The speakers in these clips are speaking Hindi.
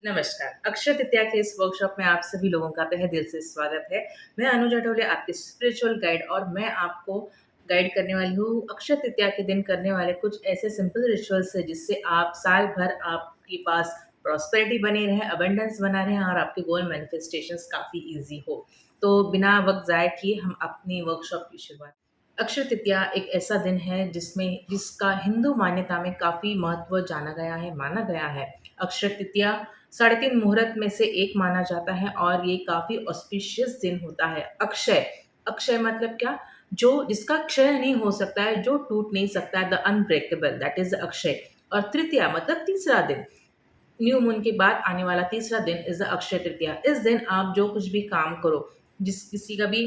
नमस्कार। अक्षय तृतीया के इस वर्कशॉप में आप सभी लोगों का तहे दिल से स्वागत है। मैं अनुजा ढोले आपकी स्पिरिचुअल गाइड और मैं आपको गाइड करने वाली हूँ अक्षय तृतीया के दिन करने वाले कुछ ऐसे सिंपल रिचुअल्स है जिससे आप साल भर आपके पास प्रॉस्पेरिटी बनी रहे, अबंडेंस बना रहे और आपके गोल मैनिफेस्टेशंस काफ़ी ईज़ी हो। तो बिना वक़्त ज़ाय किए हम अपनी वर्कशॉप की शुरुआत। अक्षय तृतीया एक ऐसा दिन है जिसका हिंदू मान्यता में काफ़ी महत्व जाना गया है, माना गया है। अक्षय तृतीया साढ़े 3 मुहूर्त में से एक माना जाता है और ये काफ़ी ऑस्पिशियस दिन होता है। अक्षय, अक्षय मतलब क्या? जो जिसका क्षय नहीं हो सकता है, जो टूट नहीं सकता है, the unbreakable that is Akshay. और तृतीया मतलब तीसरा दिन। न्यू मून के बाद आने वाला तीसरा दिन इज़ द अक्षय तृतीया। इस दिन आप जो कुछ भी काम करो, जिस किसी का भी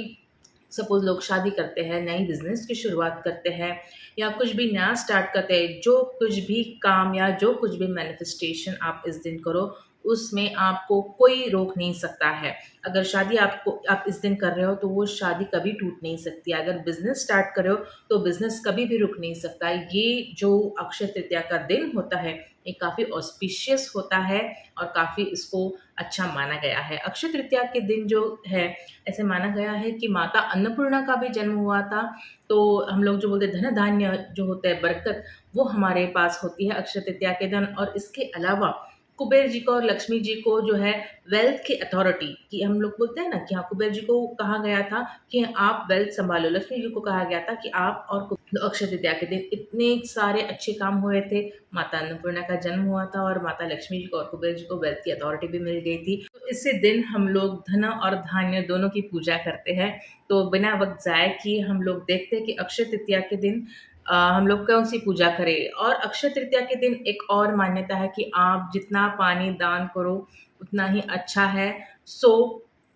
सपोज़ लोग शादी करते हैं, नई बिज़नेस की शुरुआत करते हैं या कुछ भी नया स्टार्ट करते हैं, जो कुछ भी काम या जो कुछ भी मैनिफेस्टेशन आप इस दिन करो, उसमें आपको कोई रोक नहीं सकता है। अगर शादी आप इस दिन कर रहे हो, तो वो शादी कभी टूट नहीं सकती है। अगर बिज़नेस स्टार्ट कर रहे हो, तो बिज़नेस कभी भी रुक नहीं सकता। ये जो अक्षय तृतीया का दिन होता है, ये काफ़ी ऑस्पिशियस होता है और काफ़ी इसको अच्छा माना गया है। अक्षय तृतीया के दिन जो है, ऐसे माना गया है कि माता अन्नपूर्णा का भी जन्म हुआ था, तो हम लोग जो बोलते हैं धन धान्य जो होता है बरकत, वो हमारे पास होती है अक्षय तृतीया के दिन। और इसके अलावा कुबेर जी को और लक्ष्मी जी को जो है वेल्थ की अथॉरिटी कि हम लोग बोलते हैं ना कि हाँ, कुबेर जी को कहा गया था कि आप वेल्थ संभालो, लक्ष्मी जी को कहा गया था कि आप और तो अक्षय तृतीया के दिन इतने सारे अच्छे काम हुए थे। माता अन्नपूर्णा का जन्म हुआ था और माता लक्ष्मी जी को और कुबेर जी को वेल्थ की अथॉरिटी भी मिल गई थी। तो इसी दिन हम लोग धन और धान्य दोनों की पूजा करते हैं। तो बिना वक़्त ज़ाय किए हम लोग देखते हैं कि अक्षय तृतीया के दिन हम लोग कौन-सी पूजा करें। और अक्षय तृतीया के दिन एक और मान्यता है कि आप जितना पानी दान करो, उतना ही अच्छा है। सो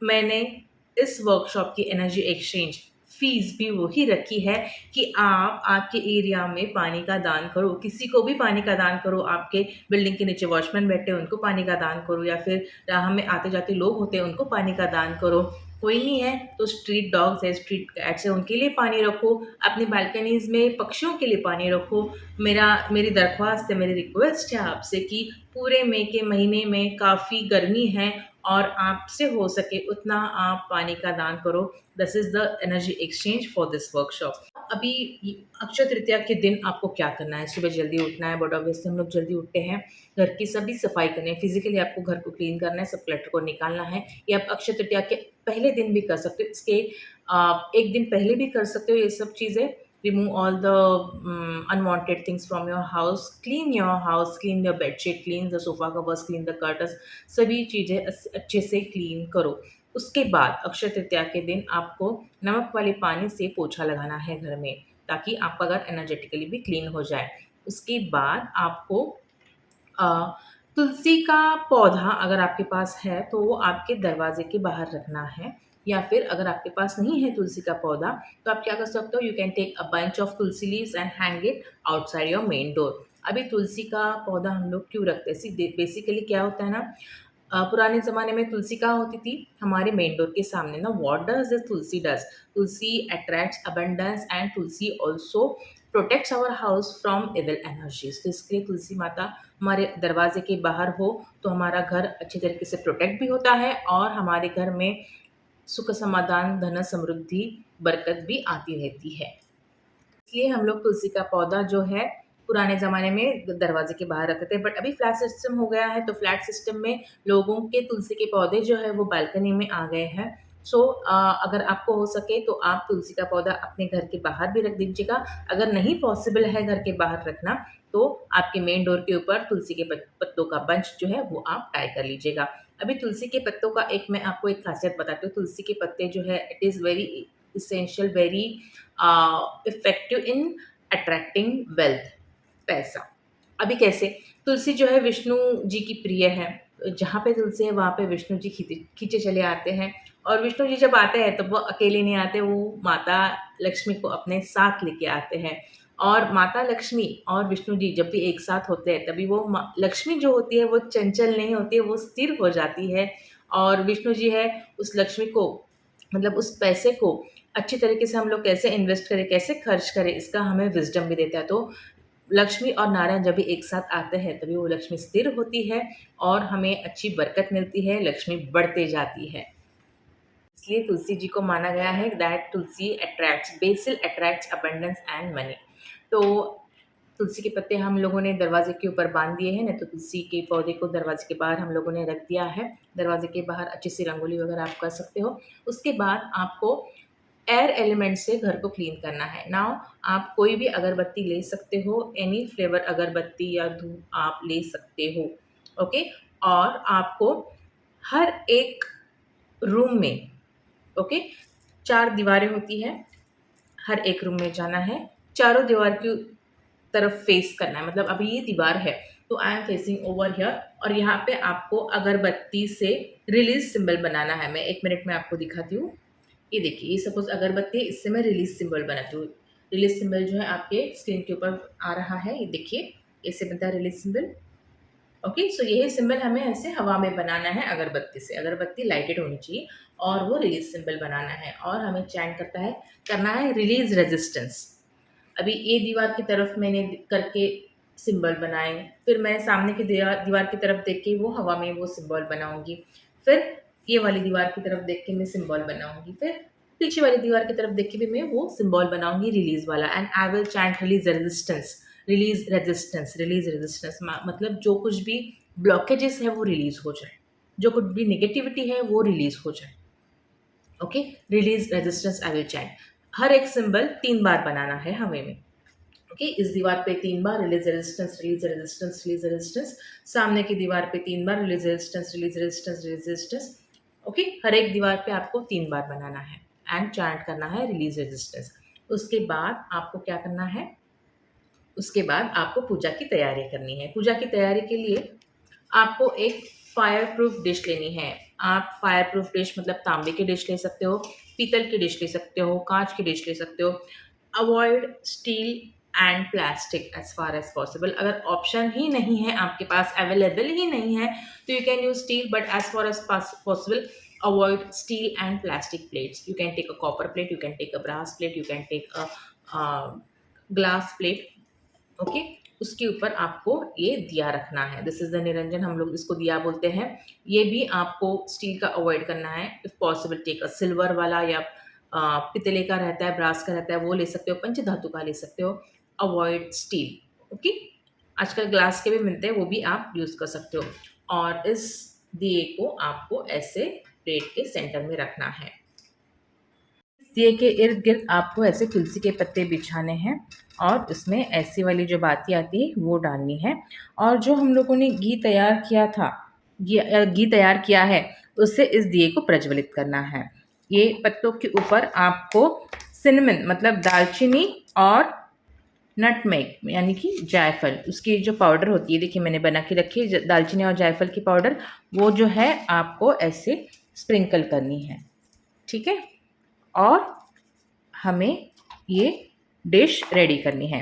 मैंने इस वर्कशॉप की एनर्जी एक्सचेंज फ़ीस भी वही रखी है कि आप आपके एरिया में पानी का दान करो, किसी को भी पानी का दान करो, आपके बिल्डिंग के नीचे वॉचमैन बैठे हैं, उनको पानी का दान करो या फिर राह में आते-जाते लोग होते हैं, उनको पानी का दान करो। कोई नहीं है, तो स्ट्रीट डॉग्स है, स्ट्रीट कैट्स है, उनके लिए पानी रखो, अपनी बालकनीज़ में पक्षियों के लिए पानी रखो। मेरी दरख्वास्त है, मेरी रिक्वेस्ट है आपसे कि पूरे मई के महीने में काफ़ी गर्मी है और आपसे हो सके उतना आप पानी का दान करो। This is the energy exchange for this workshop. अभी अक्षय तृतीया के दिन आपको क्या करना है? सुबह जल्दी उठना है, बट ऑब्वियसली हम लोग जल्दी उठते हैं। घर की सभी सफाई करनी है, फिज़िकली आपको घर को क्लीन करना है, सब क्लटर को निकालना है। ये आप अक्षय तृतीया के पहले दिन भी कर सकते हो। इसके 1 दिन पहले भी कर सकते हो ये सब चीज़ें। Remove all the unwanted things from your house, clean your house, clean your bedsheet, clean the sofa covers, clean the curtains, सभी चीज़ें अच्छे से क्लीन करो। उसके बाद अक्षय तृतीया के दिन आपको नमक वाले पानी से पोछा लगाना है घर में, ताकि आपका घर एनर्जेटिकली भी क्लीन हो जाए। उसके बाद आपको अ, तुलसी का पौधा अगर आपके पास है तो वो आपके दरवाजे के बाहर रखना है, या फिर अगर आपके पास नहीं है तुलसी का पौधा, तो आप क्या कर सकते हो, you can take a bunch of tulsi leaves and hang it outside your main door. अभी तुलसी का पौधा हम लोग क्यों रखते हैं? बेसिकली क्या होता है ना, पुराने ज़माने में तुलसी कहाँ होती थी? हमारे मेन डोर के सामने ना। What does this tulsi does? Tulsi attracts abundance and tulsi also protects our house from evil energies. तो इसके लिए तुलसी माता हमारे दरवाजे के बाहर हो, तो हमारा घर अच्छे तरीके से प्रोटेक्ट भी होता है और हमारे घर में सुख समाधान, धन समृद्धि, बरकत भी आती रहती है। इसलिए हम लोग तुलसी का पौधा जो है पुराने ज़माने में दरवाजे के बाहर रखते थे, बट अभी फ्लैट सिस्टम हो गया है, तो फ्लैट सिस्टम में लोगों के तुलसी के पौधे जो है वो बालकनी में आ गए हैं। सो अगर आपको हो सके तो आप तुलसी का पौधा अपने घर के बाहर भी रख दीजिएगा। अगर नहीं पॉसिबल है घर के बाहर रखना, तो आपके मेन डोर के ऊपर तुलसी के पत्तों का बंच जो है वो आप टाई कर लीजिएगा। अभी तुलसी के पत्तों का मैं आपको एक खासियत बताती हूँ। तुलसी के पत्ते जो है it is very essential, very effective in attracting wealth, पैसा। अभी कैसे? तुलसी जो है विष्णु जी की प्रिय है। जहाँ पे तुलसी है वहाँ पे विष्णु जी खींचे चले आते हैं। और विष्णु जी जब आते हैं, तब वो अकेले नहीं आते, वो माता लक्ष्मी को अपने साथ लेके आते हैं। और माता लक्ष्मी और विष्णु जी जब भी एक साथ होते हैं, तभी वो लक्ष्मी जो होती है वो चंचल नहीं होती है, वो स्थिर हो जाती है। और विष्णु जी है, उस लक्ष्मी को, मतलब उस पैसे को अच्छी तरीके से हम लोग कैसे इन्वेस्ट करें, कैसे खर्च करें, इसका हमें विज़डम भी देता है। तो लक्ष्मी और नारायण जब भी एक साथ आते हैं तभी वो लक्ष्मी स्थिर होती है और हमें अच्छी बरकत मिलती है, लक्ष्मी बढ़ते जाती है। इसलिए तुलसी जी को माना गया है that Tulsi attracts, BECIL attracts abundance and money. तो तुलसी के पत्ते हम लोगों ने दरवाजे के ऊपर बांध दिए हैं ना, तो तुलसी के पौधे को दरवाजे के बाहर हम लोगों ने रख दिया है। दरवाजे के बाहर अच्छी सी रंगोली वगैरह आप कर सकते हो। उसके बाद आपको एयर एलिमेंट से घर को क्लीन करना है। नाउ आप कोई भी अगरबत्ती ले सकते हो, एनी फ्लेवर अगरबत्ती या धूप आप ले सकते हो, ओके। और आपको हर एक रूम में, ओके, 4 दीवारें होती हैं, हर एक रूम में जाना है, चारों दीवार की तरफ फेस करना है। मतलब अभी ये दीवार है तो I am facing over here, और यहाँ पे आपको अगरबत्ती से रिलीज सिंबल बनाना है। मैं 1 मिनट में आपको दिखाती हूँ। ये देखिए, ये सपोज अगरबत्ती है, इससे मैं रिलीज सिंबल बनाती हूँ। रिलीज सिंबल जो है आपके स्क्रीन के ऊपर आ रहा है, ये देखिए, ऐसे बनता है रिलीज सिंबल, ओके। सो यही सिंबल हमें ऐसे हवा में बनाना है अगरबत्ती से। अगरबत्ती लाइटेड होनी चाहिए और वो रिलीज सिंबल बनाना है, और हमें चैंट करना है रिलीज रेजिस्टेंस। अभी ये दीवार की तरफ मैंने करके सिंबल बनाए, फिर मैं सामने की दीवार की तरफ देख के वो हवा में वो सिंबल बनाऊंगी, फिर ये वाली दीवार की तरफ देख के मैं सिंबल बनाऊंगी, फिर पीछे वाली दीवार की तरफ देख के भी मैं वो सिंबल बनाऊंगी रिलीज वाला। And I will chant release resistance, release resistance, release resistance. मतलब जो कुछ भी ब्लॉकेजेस है वो रिलीज हो जाए, जो कुछ भी नेगेटिविटी है वो रिलीज हो जाए, okay. Release resistance I will chant. हर एक सिंबल 3 बार बनाना है हमें में, ओके। इस दीवार पे 3 बार release resistance, release resistance, release resistance. सामने की दीवार पे 3 बार release resistance, release resistance, release resistance, okay. हर एक दीवार पे आपको 3 बार बनाना है एंड चैंट करना है रिलीज रेजिस्टेंस। उसके बाद आपको क्या करना है, उसके बाद आपको पूजा की तैयारी करनी है। पूजा की तैयारी के लिए आपको एक फायर प्रूफ डिश लेनी है। आप फायर प्रूफ डिश मतलब तांबे की डिश ले सकते हो, पीतल की डिश ले सकते हो, कांच की डिश ले सकते हो। Avoid steel and plastic as far as possible. अगर ऑप्शन ही नहीं है आपके पास, अवेलेबल ही नहीं है, तो you can use steel, but as far as possible avoid steel and plastic plates. You can take a copper plate, you can take a brass plate, you can take a glass plate, okay. उसके ऊपर आपको ये दिया रखना है। दिस इज द निरंजन, हम लोग इसको दिया बोलते हैं। ये भी आपको स्टील का अवॉइड करना है। If possible take a silver वाला, या पितले का रहता है, ब्रास का रहता है, वो ले सकते हो, पंचधातु का ले सकते हो। Avoid steel, okay. आजकल ग्लास के भी मिलते हैं, वो भी आप यूज कर सकते हो। और इस दिए को आपको ऐसे प्लेट के सेंटर में रखना है। दिए के इर्द गिर्द आपको ऐसे तुलसी के पत्ते बिछाने हैं, और उसमें ऐसी वाली जो बाती आती है वो डालनी है। और जो हम लोगों ने घी तैयार किया था, घी तैयार किया है, उससे इस दिए को प्रज्वलित करना है। ये पत्तों के ऊपर आपको सिनेमन मतलब दालचीनी और नटमेग यानी कि जायफल, उसकी जो पाउडर होती है, देखिए मैंने बना के रखी है दालचीनी और जायफल की पाउडर, वो जो है आपको ऐसे स्प्रिंकल करनी है, ठीक है। और हमें ये डिश रेडी करनी है।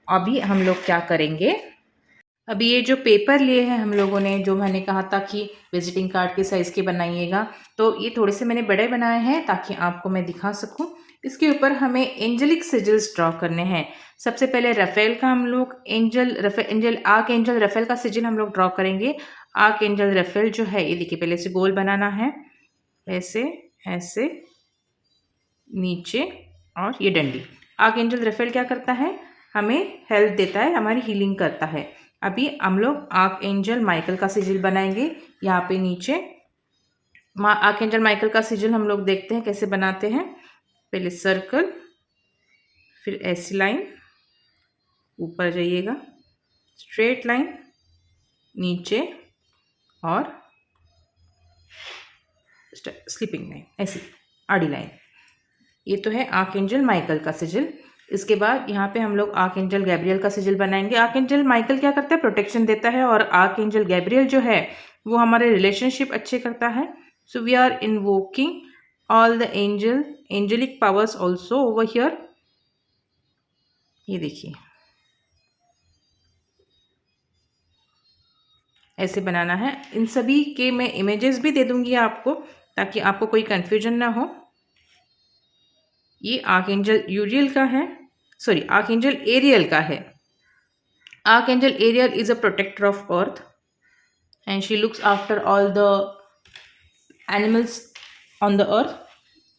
अभी हम लोग क्या करेंगे, अभी ये जो पेपर लिए हैं हम लोगों ने, जो मैंने कहा था कि विजिटिंग कार्ड के साइज़ के बनाइएगा, तो ये थोड़े से मैंने बड़े बनाए हैं ताकि आपको मैं दिखा सकूं। इसके ऊपर हमें एंजलिक सिजल्स ड्रॉ करने हैं। सबसे पहले रफेल का हम लोग आर्क एंजल रफेल का सिजिल हम लोग ड्रॉ करेंगे। आर्क एंजल रफेल जो है, ये देखिए, पहले से गोल बनाना है, ऐसे ऐसे नीचे, और ये डंडी। आर्क एंजल रफेल क्या करता है, हमें हेल्प देता है, हमारी हीलिंग करता है। अभी हम लोग आर्क एंजल माइकल का सिजिल बनाएंगे। यहाँ पे नीचे आर्क एंजल माइकल का सिजिल हम लोग देखते हैं कैसे बनाते हैं। पहले सर्कल, फिर ऐसी लाइन, ऊपर जाइएगा, स्ट्रेट लाइन, नीचे, और स्लिपिंग लाइन, ऐसी आड़ी लाइन। ये तो है आर्क एंजल माइकल का सिजिल। इसके बाद यहाँ पे हम लोग आर्क एंजल गैब्रियल का सिजिल बनाएंगे। आर्क एंजल माइकल क्या करता है, प्रोटेक्शन देता है, और आर्क एंजल गैब्रियल जो है वो हमारे रिलेशनशिप अच्छे करता है। So we are invoking all the angelic powers also over here. ये देखिए, ऐसे बनाना है। इन सभी के मैं इमेजेस भी दे दूंगी आपको, ताकि आपको कोई कन्फ्यूजन ना हो। ये आर्क एंजल यूरियल का है, सॉरी आर्क एंजल एरियल का है, Archangel Ariel is a protector of earth and she looks after all the animals on the earth.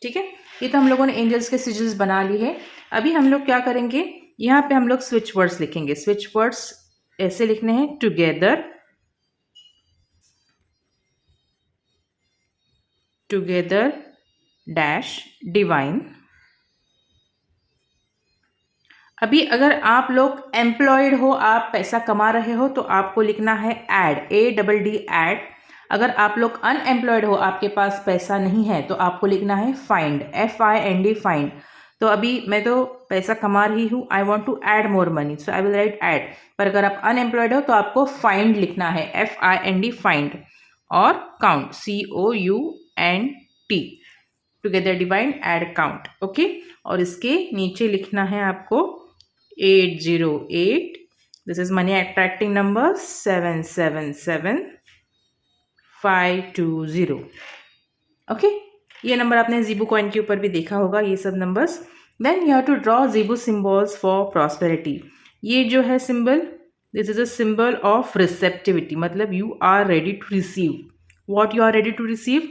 ठीक है, ये तो हम लोगों ने एंजल्स के सिजल्स बना ली है. अभी हम लोग क्या करेंगे, यहाँ पे हम लोग स्विच वर्ड्स लिखेंगे. स्विच वर्ड्स ऐसे लिखने हैं, टुगेदर, टुगेदर डैश डिवाइन. अभी अगर आप लोग एम्प्लॉयड हो, आप पैसा कमा रहे हो, तो आपको लिखना है एड, ADD एड. अगर आप लोग अनएम्प्लॉयड हो, आपके पास पैसा नहीं है, तो आपको लिखना है फाइंड, FIND फाइंड. तो अभी मैं तो पैसा कमा रही हूँ, I want to add more money, so I will write add. पर अगर आप अनएम्प्लॉयड हो तो आपको फाइंड लिखना है, FIND फाइंड. और count, COUNT, together divine add count. Okay, और इसके नीचे लिखना है आपको 808. This is money attracting number 777520. Okay, ये नंबर आपने जीबू कॉइन के ऊपर भी देखा होगा, ये सब numbers. Then you have to draw Zibu symbols for prosperity. ये जो है symbol, this is a symbol of receptivity, मतलब you are ready to receive. What you are ready to receive?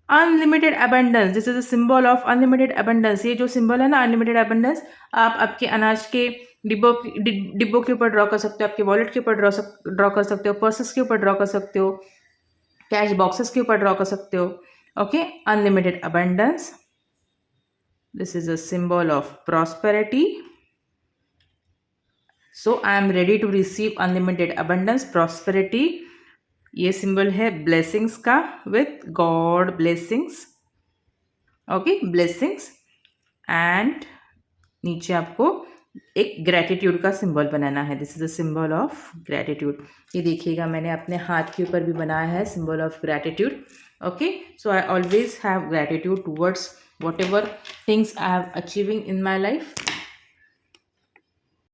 Unlimited abundance. This is a symbol of unlimited abundance. ये जो सिंबल है ना, अनलिमिटेड अबंडेंस, आप आपके अनाज के डिब्बों के ऊपर ड्रॉ कर सकते हो, आपके वॉलेट के ऊपर ड्रॉ कर सकते हो, पर्सेस के ऊपर ड्रॉ कर सकते हो, कैश बॉक्सेस के ऊपर ड्रॉ कर सकते हो. Okay, unlimited abundance. This is a symbol of prosperity. So I am ready to receive unlimited abundance, prosperity. ये सिंबल है ब्लेसिंग्स का, with God blessings. Okay, blessings. And नीचे आपको एक ग्रैटिट्यूड का सिंबल बनाना है. This is a symbol of gratitude. ये देखिएगा, मैंने अपने हाथ के ऊपर भी बनाया है symbol of gratitude. Okay, so I always have gratitude towards what ever things I have achieving in my life.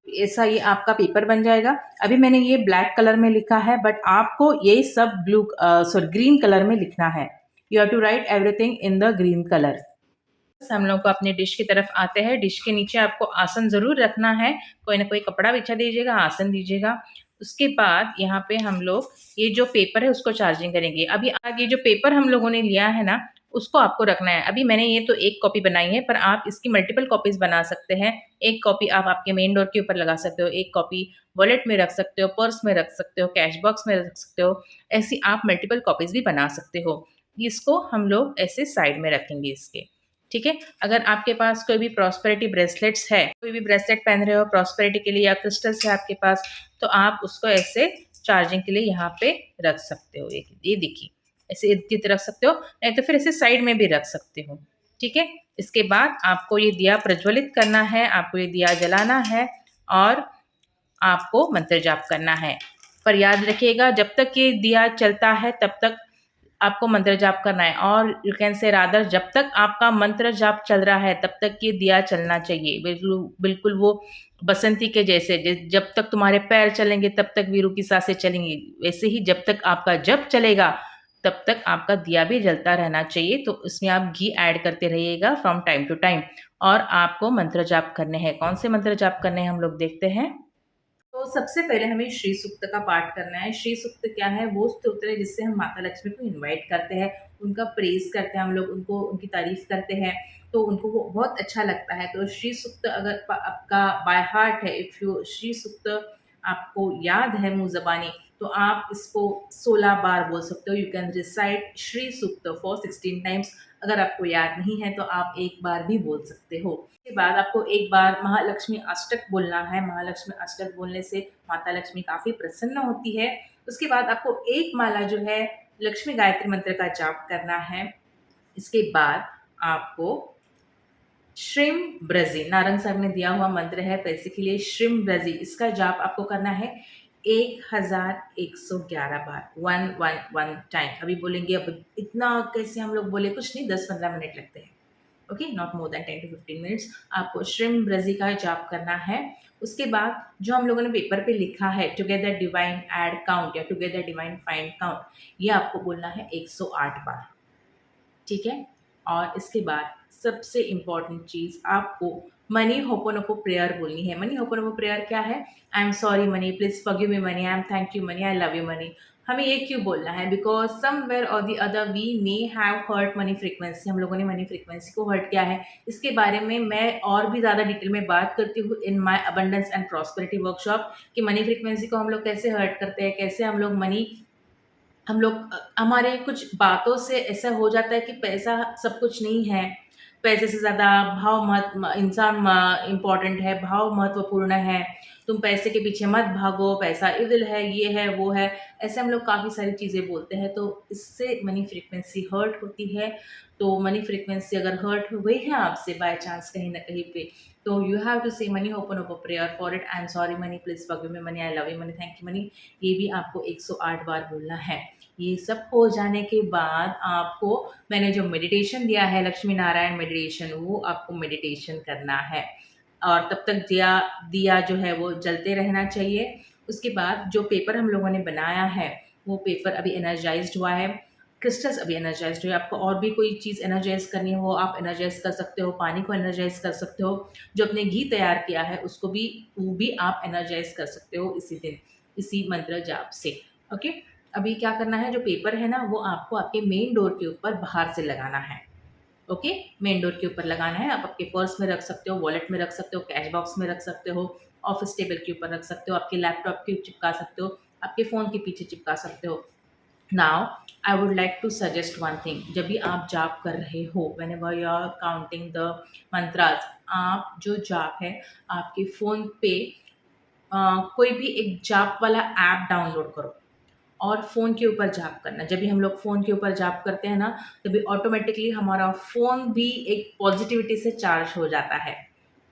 ऐसा ये आपका पेपर बन जाएगा. अभी मैंने ये ब्लैक कलर में लिखा है, बट आपको ये सब ग्रीन कलर में लिखना है. You have to write everything in the green colour. हम लोग को अपने डिश की तरफ आते हैं. डिश के नीचे आपको आसन ज़रूर रखना है, कोई ना कोई कपड़ा बिछा दीजिएगा, आसन दीजिएगा. उसके बाद यहाँ पे हम लोग ये जो पेपर है उसको चार्जिंग करेंगे. अभी आगे जो पेपर हम लोगों ने लिया है ना, उसको आपको रखना है. अभी मैंने ये तो एक कॉपी बनाई है, पर आप इसकी मल्टीपल कॉपीज बना सकते हैं. एक कॉपी आप आपके मेन डोर के ऊपर लगा सकते हो, एक कॉपी वॉलेट में रख सकते हो, पर्स में रख सकते हो, कैश बॉक्स में रख सकते हो. ऐसी आप मल्टीपल कॉपीज भी बना सकते हो. इसको हम लोग ऐसे साइड में रखेंगे इसके. ठीक है, अगर आपके पास कोई भी प्रॉस्पेरिटी ब्रेसलेट्स है, कोई भी ब्रेसलेट पहन रहे हो प्रॉस्पेरिटी के लिए, या क्रिस्टल्स है आपके पास, तो आप उसको ऐसे चार्जिंग के लिए यहाँ पे रख सकते हो. ये देखिए, ऐसे इर्द गिर्द रख सकते हो, नहीं तो फिर ऐसे साइड में भी रख सकते हो. ठीक है, इसके बाद आपको ये दिया प्रज्वलित करना है, आपको ये दिया जलाना है और आपको मंत्र जाप करना है. पर याद रखिएगा, जब तक ये दिया चलता है तब तक आपको मंत्र जाप करना है. और यू कैन से रादर, जब तक आपका मंत्र जाप चल रहा है तब तक ये दिया चलना चाहिए. बिल्कुल बिल्कुल वो बसंती के जैसे, जब तक तुम्हारे पैर चलेंगे तब तक वीरू की सांसें चलेंगी, वैसे ही जब तक आपका जप चलेगा तब तक आपका दिया भी जलता रहना चाहिए. तो इसमें आप घी ऐड करते रहिएगा फ्रॉम टाइम टू टाइम. और आपको मंत्र जाप करने हैं. कौन से मंत्र जाप करने हैं हम लोग देखते हैं. तो सबसे पहले हमें श्री सूक्त का पाठ करना है. श्री सूक्त क्या है? वो स्तोत्र है जिससे हम माता लक्ष्मी को इनवाइट करते हैं, उनका प्रेज करते हैं हम लोग, उनको उनकी तारीफ करते हैं, तो उनको वो बहुत अच्छा लगता है. तो श्री सूक्त अगर आपका बाय हार्ट है, इफ़ यू श्री सूक्त आपको याद है मुँह ज़बानी, तो आप इसको 16 बार बोल सकते हो. You can recite Shri Sukta for 16 times. अगर आपको याद नहीं है तो आप एक बार भी बोल सकते हो. उसके बाद आपको एक बार महालक्ष्मी अष्टक बोलना है. महालक्ष्मी अष्टक बोलने से माता लक्ष्मी काफ़ी प्रसन्न होती है. उसके बाद आपको एक माला जो है लक्ष्मी गायत्री मंत्र का जाप करना है. इसके बाद आपको श्रीम ब्रजी, नारंग साहब ने दिया हुआ मंत्र है पैसे के लिए, श्रीम ब्रजी, इसका जाप आपको करना है 1111 बार, 111 टाइम. अभी बोलेंगे अब इतना कैसे हम लोग बोले, कुछ नहीं, 10-15 मिनट लगते हैं. Okay, not more than 10 to 15 minutes. आपको श्रीम ब्रजी का जाप करना है. उसके बाद जो हम लोगों ने पेपर पे लिखा है टुगेदर डिवाइन एड काउंट या टुगेदर डिवाइन फाइंड काउंट, ये आपको बोलना है 108 बार. ठीक है, और इसके बाद सबसे इम्पॉर्टेंट चीज़, आपको मनी होपोनोपो प्रेयर बोलनी है। मनी होपोनोपो प्रेयर क्या है? I am sorry money, please forgive me money, I am thank you money, I love you money. हमें ये क्यों बोलना है? Because somewhere or the other we may have hurt money frequency, हम लोगों ने मनी फ्रीक्वेंसी को हर्ट किया है। इसके बारे में मैं और भी ज़्यादा डिटेल में बात करती हूँ in my abundance and prosperity workshop, कि मनी फ्रीक्वेंसी को हम लोग कैसे हर्ट करते हैं, कैसे हम लोग मनी, हम लोग हमारे कुछ बातों से ऐसा हो जाता है कि पैसा सब कुछ नहीं है। पैसे से ज़्यादा भाव इंसान इम्पोर्टेंट है, भाव महत्वपूर्ण है। तुम पैसे के पीछे मत भागो, पैसा इविल है, ये है, वो है। ऐसे हम लोग काफ़ी सारी चीज़ें बोलते हैं, तो इससे मनी फ्रीक्वेंसी हर्ट होती है। तो मनी फ्रीक्वेंसी अगर हर्ट हो गई है आपसे बाय चांस कहीं न कहीं पे, तो यू हैव टू से money open up a prayer for it. I am sorry money, please forgive me money, I love you money, thank you money. ये भी आपको 108 बार बोलना है। ये सब हो जाने के बाद आपको मैंने जो मेडिटेशन दिया है, लक्ष्मी नारायण मेडिटेशन, वो आपको मेडिटेशन करना है और तब तक दिया दिया जो है वो जलते रहना चाहिए। उसके बाद जो पेपर हम लोगों ने बनाया है, वो पेपर अभी एनर्जाइज्ड हुआ है, क्रिस्टल्स अभी एनर्जाइज्ड हुए। आपको और भी कोई चीज़ एनर्जाइज करनी हो, आप एनर्जाइज कर सकते हो, पानी को एनर्जाइज कर सकते हो, जो अपने घी तैयार किया है उसको भी, वो भी आप एनर्जाइज कर सकते हो इसी दिन, इसी मंत्र जाप से। ओके, अभी क्या करना है, जो पेपर है ना वो आपको आपके मेन डोर के ऊपर बाहर से लगाना है। ओके, मेन डोर के ऊपर लगाना है। आप आपके पर्स में रख सकते हो, वॉलेट में रख सकते हो, कैश बॉक्स में रख सकते हो, ऑफिस टेबल के ऊपर रख सकते हो, आपके लैपटॉप के चिपका सकते हो, आपके फ़ोन के पीछे चिपका सकते हो। Now I would like to suggest one thing, जब भी आप जाप कर रहे हो, whenever you are counting the mantras, आप जो जाप है आपके फ़ोन पे कोई भी एक जाप वाला ऐप डाउनलोड करो और फ़ोन के ऊपर जाप करना। जब भी हम लोग फ़ोन के ऊपर जाप करते हैं ना, तभी ऑटोमेटिकली हमारा फ़ोन भी एक पॉजिटिविटी से चार्ज हो जाता है।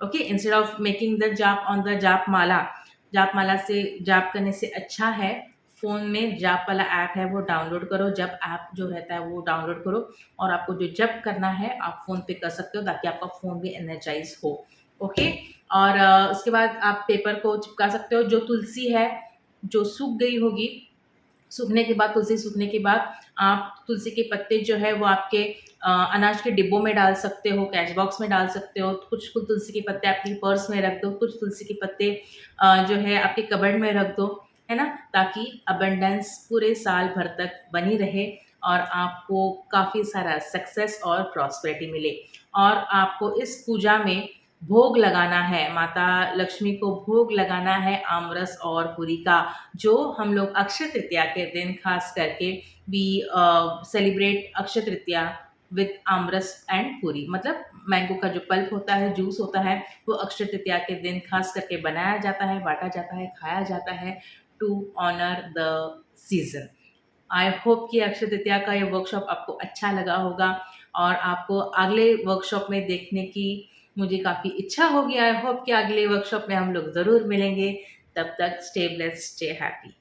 Okay, instead of making the जाप ऑन द जाप माला से जाप करने से अच्छा है फ़ोन में जाप वाला ऐप है वो डाउनलोड करो। जप ऐप जो रहता है वो डाउनलोड करो और आपको जो जप करना है आप फ़ोन पे कर सकते हो, ताकि आपका फ़ोन भी एनर्जाइज हो। ओके, और उसके बाद आप पेपर को चिपका सकते हो। जो तुलसी है, जो सूख गई होगी, सूखने के बाद, तुलसी सूखने के बाद आप तुलसी के पत्ते जो है वो आपके अनाज के डिब्बों में डाल सकते हो, कैश बॉक्स में डाल सकते हो। कुछ तुलसी के पत्ते आपकी पर्स में रख दो, कुछ तुलसी के पत्ते जो है आपके कबर्ड में रख दो, है ना? ताकि अबंडेंस पूरे साल भर तक बनी रहे और आपको काफ़ी सारा सक्सेस और प्रॉस्पेरिटी मिले। और आपको इस पूजा में भोग लगाना है, माता लक्ष्मी को भोग लगाना है आमरस और पूरी का, जो हम लोग अक्षय तृतीया के दिन खास करके we celebrate Akshaya Tritiya with aamras and puri. मतलब मैंगो का जो पल्प होता है, जूस होता है, वो अक्षय तृतीया के दिन खास करके बनाया जाता है, बांटा जाता है, खाया जाता है to honour the season. I hope कि अक्षय तृतीया का ये वर्कशॉप आपको अच्छा लगा होगा और आपको अगले वर्कशॉप में देखने की मुझे काफ़ी इच्छा होगी। आई होप कि अगले वर्कशॉप में हम लोग ज़रूर मिलेंगे। तब तक स्टे ब्लेस्ड, स्टे हैप्पी।